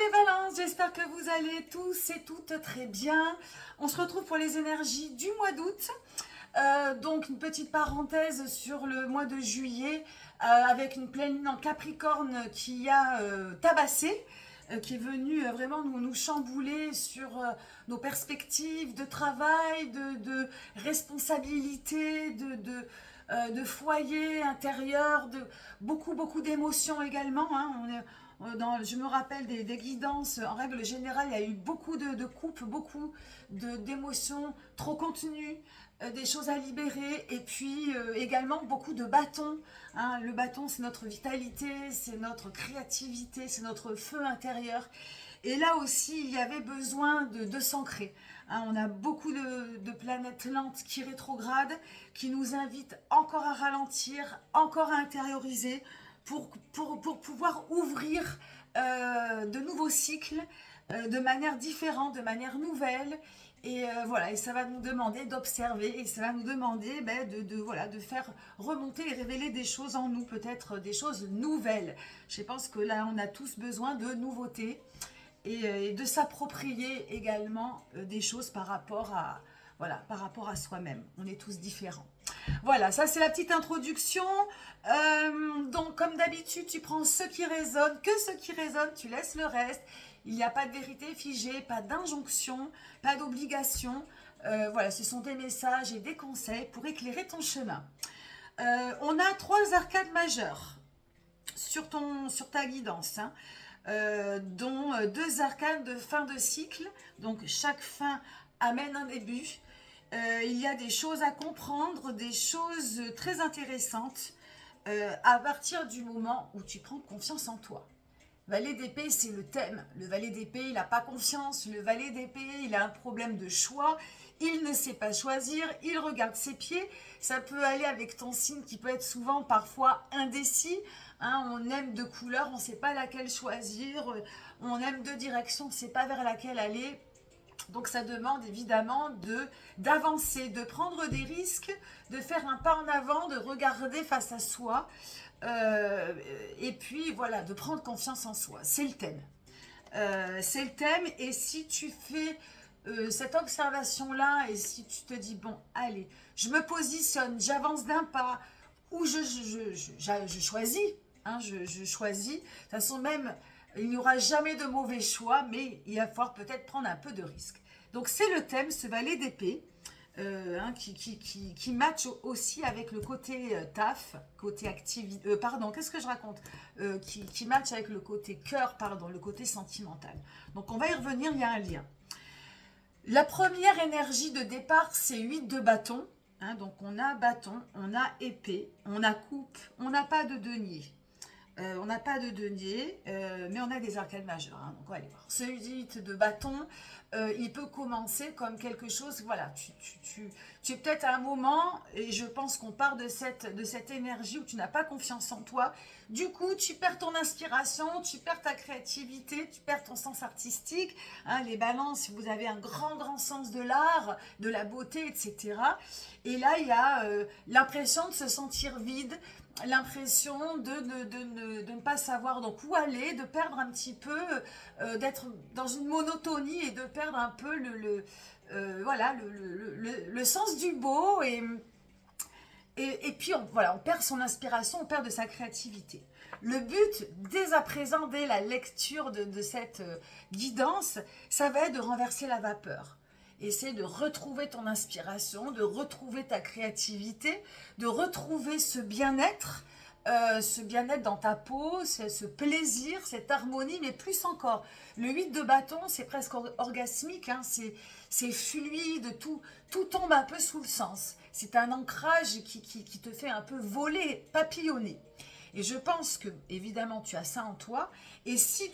les balances, j'espère que vous allez tous et toutes très bien. On se retrouve pour les énergies du mois d'août. Donc une petite parenthèse sur le mois de juillet avec une pleine lune en Capricorne qui a tabassé, qui est venue vraiment nous chambouler sur nos perspectives de travail, de responsabilité, de foyer intérieur, de beaucoup d'émotions également. Hein. Je me rappelle des guidances, en règle générale, il y a eu beaucoup de coupes, beaucoup d'émotions trop contenues, des choses à libérer, et puis également beaucoup de bâtons. Hein. Le bâton, c'est notre vitalité, c'est notre créativité, c'est notre feu intérieur. Et là aussi, il y avait besoin de s'ancrer. Hein, on a beaucoup de planètes lentes qui rétrogradent, qui nous invitent encore à ralentir, encore à intérioriser, pour pouvoir ouvrir de nouveaux cycles de manière différente, de manière nouvelle. Et voilà, et ça va nous demander d'observer, et ça va nous demander voilà, de faire remonter et révéler des choses en nous, peut-être des choses nouvelles. Je pense que là, on a tous besoin de nouveautés et de s'approprier également des choses par rapport à, voilà, par rapport à soi-même. On est tous différents. Voilà, ça c'est la petite introduction. Donc comme d'habitude, tu prends ce qui résonne, que ce qui résonne, tu laisses le reste. Il n'y a pas de vérité figée, pas d'injonction, pas d'obligation. Voilà, ce sont des messages et des conseils pour éclairer ton chemin. On a 3 arcades majeures sur ta guidance, hein, dont 2 arcades de fin de cycle. Donc chaque fin amène un début. Il y a des choses à comprendre, des choses très intéressantes à partir du moment où tu prends confiance en toi. Valet d'épée, c'est le thème. Le valet d'épée, il n'a pas confiance. Le valet d'épée, il a un problème de choix. Il ne sait pas choisir. Il regarde ses pieds. Ça peut aller avec ton signe qui peut être souvent, parfois, indécis. Hein, on aime 2 couleurs, on ne sait pas laquelle choisir. On aime 2 directions, on ne sait pas vers laquelle aller. Donc ça demande évidemment d'avancer, de prendre des risques, de faire un pas en avant, de regarder face à soi. Et puis voilà, de prendre confiance en soi. C'est le thème. C'est le thème. Et si tu fais cette observation-là, et si tu te dis, bon, allez, je me positionne, j'avance d'un pas, ou je choisis, hein, je choisis. De toute façon, même, il n'y aura jamais de mauvais choix, mais il va falloir peut-être prendre un peu de risque. Donc c'est le thème, ce valet d'épée. Hein, qui match aussi avec le côté taf, côté activité, pardon, qu'est-ce que je raconte, qui match avec le côté cœur, pardon, le côté sentimental. Donc on va y revenir, il y a un lien. La première énergie de départ, c'est 8 de bâton. Hein, donc on a bâton, on a épée, on a coupe, on n'a pas de denier. On n'a pas de denier, mais on a des arcades majeures. Hein, donc on va aller voir. Ce 8 de bâton, il peut commencer comme quelque chose, voilà, tu es peut-être à un moment, et je pense qu'on part de cette énergie où tu n'as pas confiance en toi. Du coup, tu perds ton inspiration, tu perds ta créativité, tu perds ton sens artistique. Hein, les balances, vous avez un grand sens de l'art, de la beauté, etc. Et là, il y a l'impression de se sentir vide, l'impression de ne pas savoir donc où aller, de perdre un petit peu, d'être dans une monotonie et de perdre un peu voilà, le sens du beau et puis voilà, on perd son inspiration, on perd de sa créativité. Le but, dès à présent, dès la lecture de cette guidance, ça va être de renverser la vapeur. Essaie de retrouver ton inspiration, de retrouver ta créativité, de retrouver ce bien-être dans ta peau, ce plaisir, cette harmonie, mais plus encore. Le 8 de bâton, c'est presque orgasmique, hein, c'est fluide, tout tombe un peu sous le sens. C'est un ancrage qui te fait un peu voler, papillonner. Et je pense que, évidemment, tu as ça en toi. Et si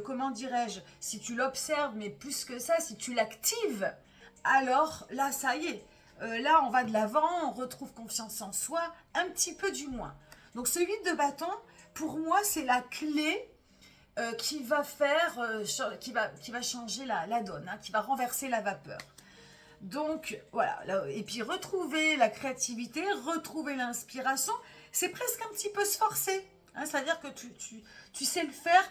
comment dirais-je, si tu l'observes, mais plus que ça, si tu l'actives, alors là, ça y est. Là, on va de l'avant, on retrouve confiance en soi, un petit peu du moins. Donc, ce 8 de bâton, pour moi, c'est la clé qui va qui va changer la donne, hein, qui va renverser la vapeur. Donc, voilà. Et puis, retrouver la créativité, retrouver l'inspiration, c'est presque un petit peu se forcer. Hein, c'est-à-dire que tu sais le faire,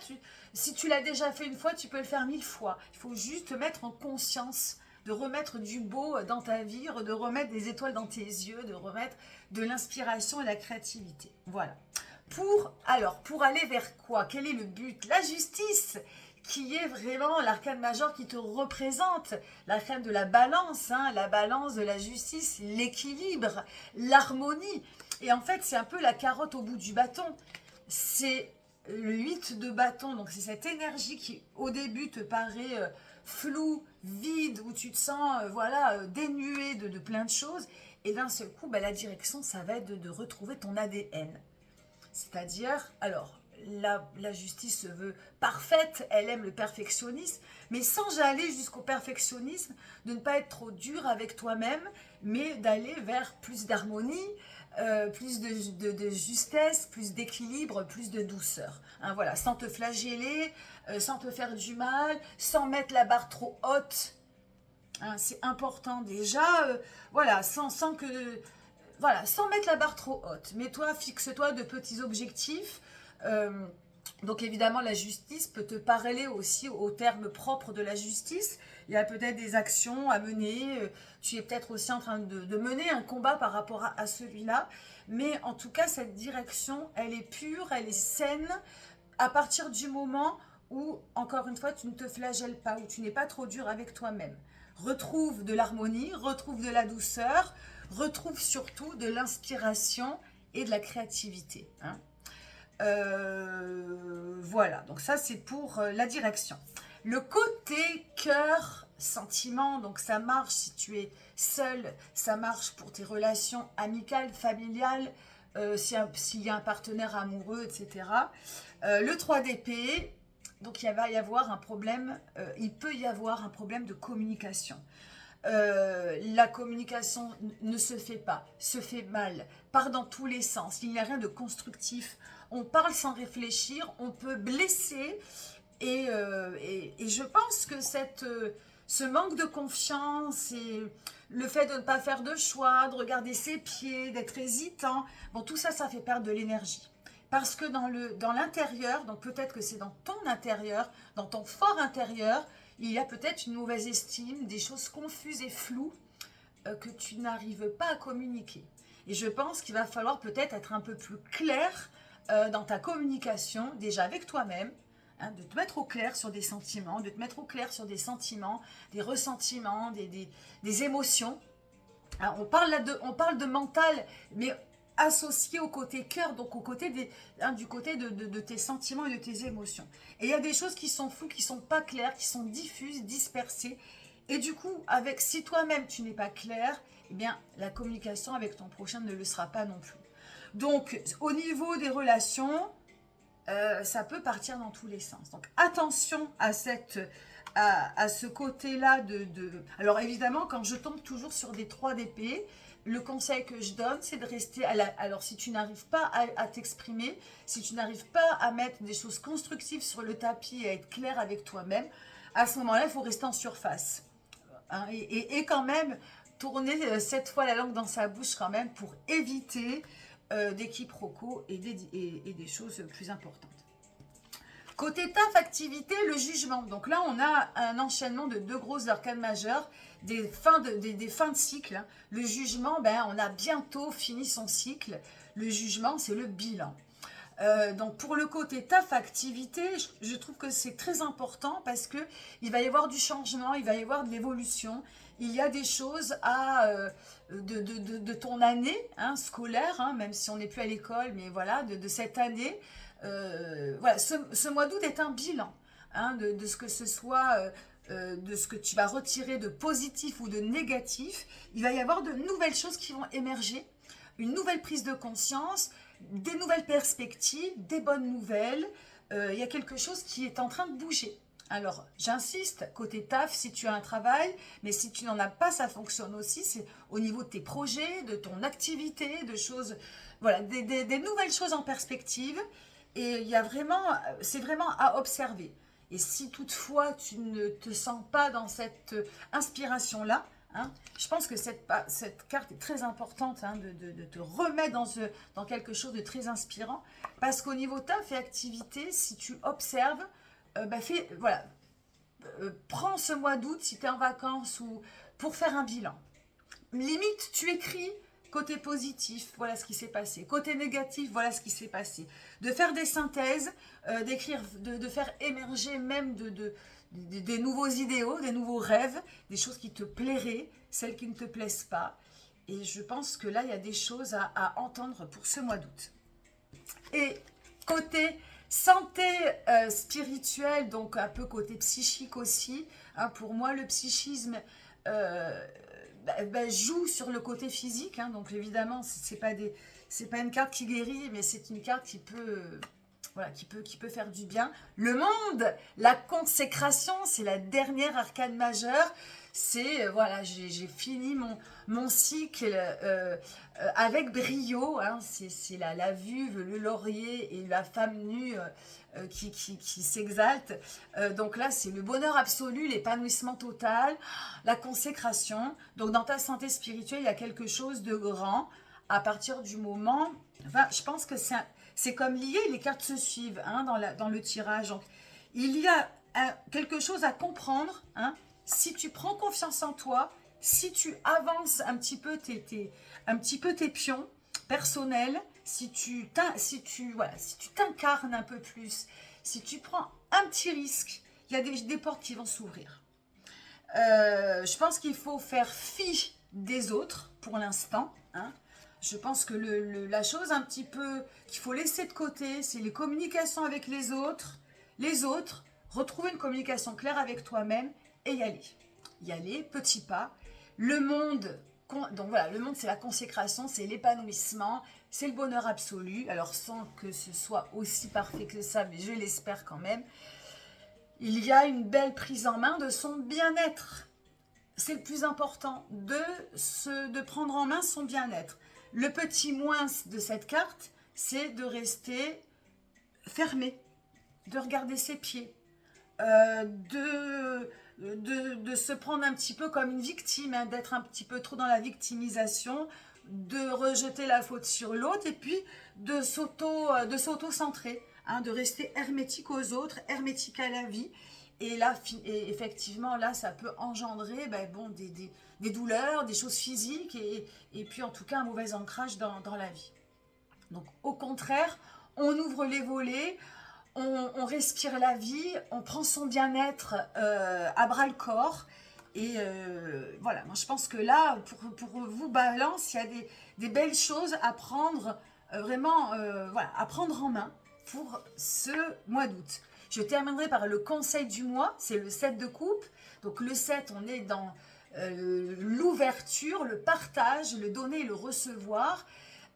si tu l'as déjà fait une fois, tu peux le faire 1000 fois. Il faut juste te mettre en conscience, de remettre du beau dans ta vie, de remettre des étoiles dans tes yeux, de remettre de l'inspiration et de la créativité. Voilà. Pour aller vers quoi? Quel est le but? La justice, qui est vraiment l'arcane majeur qui te représente, l'arcane de la balance, hein, la balance de la justice, l'équilibre, l'harmonie. Et en fait, c'est un peu la carotte au bout du bâton. C'est le 8 de bâton, donc c'est cette énergie qui au début te paraît floue, vide, où tu te sens voilà, dénué de plein de choses. Et d'un seul coup, bah, la direction, ça va être de retrouver ton ADN. C'est-à-dire, alors, la justice se veut parfaite, elle aime le perfectionnisme, mais sans aller jusqu'au perfectionnisme, de ne pas être trop dur avec toi-même, mais d'aller vers plus d'harmonie, plus de justesse, plus d'équilibre, plus de douceur. Hein, voilà, sans te flageller, sans te faire du mal, sans mettre la barre trop haute. Hein, c'est important déjà, voilà, sans que... Voilà, sans mettre la barre trop haute. Mets-toi, fixe-toi de petits objectifs. Euh, donc évidemment, la justice peut te parler aussi au terme propre de la justice. Il y a peut-être des actions à mener. Tu es peut-être aussi en train de mener un combat par rapport à celui-là. Mais en tout cas, cette direction, elle est pure, elle est saine à partir du moment où, encore une fois, tu ne te flagelles pas, où tu n'es pas trop dur avec toi-même. Retrouve de l'harmonie, retrouve de la douceur, retrouve surtout de l'inspiration et de la créativité. Hein. Voilà, donc ça c'est pour la direction. Le côté cœur, sentiment, donc ça marche si tu es seul, ça marche pour tes relations amicales, familiales, s'il y a un partenaire amoureux, etc. Le 3 d'épée, donc il va y avoir un problème, il peut y avoir un problème de communication. La communication ne se fait pas, se fait mal, part dans tous les sens, il n'y a rien de constructif, on parle sans réfléchir, on peut blesser et je pense que ce manque de confiance et le fait de ne pas faire de choix, de regarder ses pieds, d'être hésitant, bon tout ça, ça fait perdre de l'énergie. Parce que dans l'intérieur, donc peut-être que c'est dans ton intérieur, dans ton fort intérieur, il y a peut-être une mauvaise estime, des choses confuses et floues que tu n'arrives pas à communiquer. Et je pense qu'il va falloir peut-être être un peu plus clair dans ta communication, déjà avec toi-même, hein, de te mettre au clair sur des sentiments, de te mettre au clair sur des sentiments, des ressentiments, des émotions. Alors, on parle de mental, mais associé au côté cœur, donc au côté du côté de tes sentiments et de tes émotions. Et il y a des choses qui sont floues, qui sont pas claires, qui sont diffuses, dispersées. Et du coup, si toi-même tu n'es pas clair, eh bien la communication avec ton prochain ne le sera pas non plus. Donc, au niveau des relations, ça peut partir dans tous les sens. Donc, attention à ce côté-là Alors, évidemment, quand je tombe toujours sur des 3 d'épée, le conseil que je donne, c'est de rester Alors, si tu n'arrives pas à t'exprimer, si tu n'arrives pas à mettre des choses constructives sur le tapis et à être clair avec toi-même, à ce moment-là, il faut rester en surface. Hein, et quand même, tourner 7 fois la langue dans sa bouche quand même pour éviter des quiproquos et des choses plus importantes. Côté taf, activité, le jugement. Donc là, on a un enchaînement de 2 grosses arcanes majeures, des fins de cycle. Hein. Le jugement, on a bientôt fini son cycle. Le jugement, c'est le bilan. Donc pour le côté taf, activité, je trouve que c'est très important parce que il va y avoir du changement, il va y avoir de l'évolution. Il y a des choses de ton année scolaire, hein, même si on n'est plus à l'école, mais voilà, de cette année. Voilà, ce mois d'août est un bilan hein, de ce que ce soit, de ce que tu vas retirer de positif ou de négatif. Il va y avoir de nouvelles choses qui vont émerger, une nouvelle prise de conscience, des nouvelles perspectives, des bonnes nouvelles. Il y a quelque chose qui est en train de bouger. Alors, j'insiste, côté taf, si tu as un travail, mais si tu n'en as pas, ça fonctionne aussi. C'est au niveau de tes projets, de ton activité, de choses, voilà, des nouvelles choses en perspective. Et c'est vraiment à observer. Et si toutefois tu ne te sens pas dans cette inspiration-là, hein. Je pense que cette carte est très importante, hein, de te remettre dans quelque chose de très inspirant. Parce qu'au niveau taf et activité, si tu observes, voilà, prends ce mois d'août si tu es en vacances ou pour faire un bilan. Limite, tu écris côté positif, voilà ce qui s'est passé. Côté négatif, voilà ce qui s'est passé. De faire des synthèses, d'écrire, de faire émerger même des nouveaux idéaux, des nouveaux rêves, des choses qui te plairaient, celles qui ne te plaisent pas. Et je pense que là, il y a des choses à entendre pour ce mois d'août. Et côté santé spirituelle, donc un peu côté psychique aussi, hein, pour moi, le psychisme joue sur le côté physique, hein, donc évidemment, c'est pas une carte qui guérit, mais c'est une carte qui peut... Voilà, qui peut faire du bien. Le monde, la consécration, c'est la dernière arcane majeure. C'est, voilà, j'ai fini mon cycle avec brio. Hein, c'est la Vuve, le laurier et la femme nue qui s'exalte. Donc là, c'est le bonheur absolu, l'épanouissement total, la consécration. Donc dans ta santé spirituelle, il y a quelque chose de grand à partir du moment... Enfin, je pense que c'est comme lié, les cartes se suivent, hein, dans le tirage. Donc, il y a quelque chose à comprendre, hein, si tu prends confiance en toi, si tu avances un petit peu tes pions personnels, si tu t'incarnes un peu plus, si tu prends un petit risque, il y a des portes qui vont s'ouvrir. Je pense qu'il faut faire fi des autres pour l'instant, hein. Je pense que la chose un petit peu qu'il faut laisser de côté, c'est les communications avec les autres, retrouver une communication claire avec toi-même et y aller. Y aller, petit pas. Le monde, donc voilà, le monde c'est la consécration, c'est l'épanouissement, c'est le bonheur absolu. Alors sans que ce soit aussi parfait que ça, mais je l'espère quand même. Il y a une belle prise en main de son bien-être. C'est le plus important, de prendre en main son bien-être. Le petit moins de cette carte, c'est de rester fermé, de regarder ses pieds, de se prendre un petit peu comme une victime, hein, d'être un petit peu trop dans la victimisation, de rejeter la faute sur l'autre et puis de s'auto-centrer, hein, de rester hermétique aux autres, hermétique à la vie. Et là, effectivement, là, ça peut engendrer des douleurs, des choses physiques et puis en tout cas un mauvais ancrage dans la vie. Donc au contraire, on ouvre les volets, on respire la vie, on prend son bien-être à bras le corps. Et voilà, moi je pense que là, pour vous, Balance, il y a des belles choses à prendre, à prendre en main pour ce mois d'août. Je terminerai par le conseil du mois, c'est le 7 de coupe. Donc le 7, on est dans l'ouverture, le partage, le donner et le recevoir.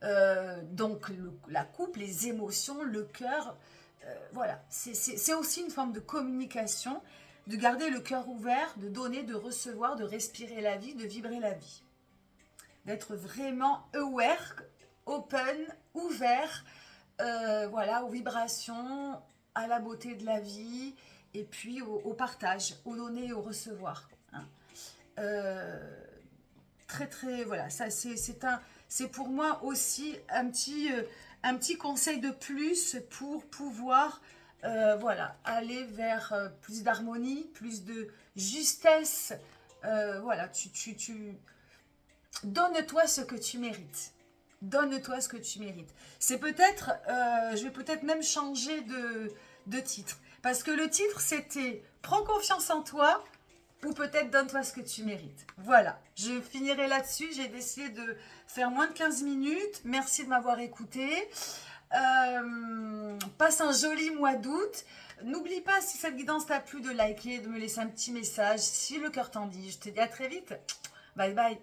Donc la coupe, les émotions, le cœur, voilà. C'est aussi une forme de communication, de garder le cœur ouvert, de donner, de recevoir, de respirer la vie, de vibrer la vie. D'être vraiment aware, open, ouvert, voilà, aux vibrations, à la beauté de la vie et puis au partage, au donner et au recevoir. Hein. Voilà, ça c'est pour moi aussi un petit conseil de plus pour pouvoir voilà, aller vers plus d'harmonie, plus de justesse. Voilà, tu donne-toi ce que tu mérites. Donne-toi ce que tu mérites. C'est peut-être, je vais peut-être même changer de titre. Parce que le titre, c'était « Prends confiance en toi » ou peut-être « Donne-toi ce que tu mérites ». Voilà, je finirai là-dessus. J'ai décidé de faire moins de 15 minutes. Merci de m'avoir écouté. Passe un joli mois d'août. N'oublie pas, si cette guidance t'a plu, de liker, de me laisser un petit message. Si le cœur t'en dit, je te dis à très vite. Bye bye.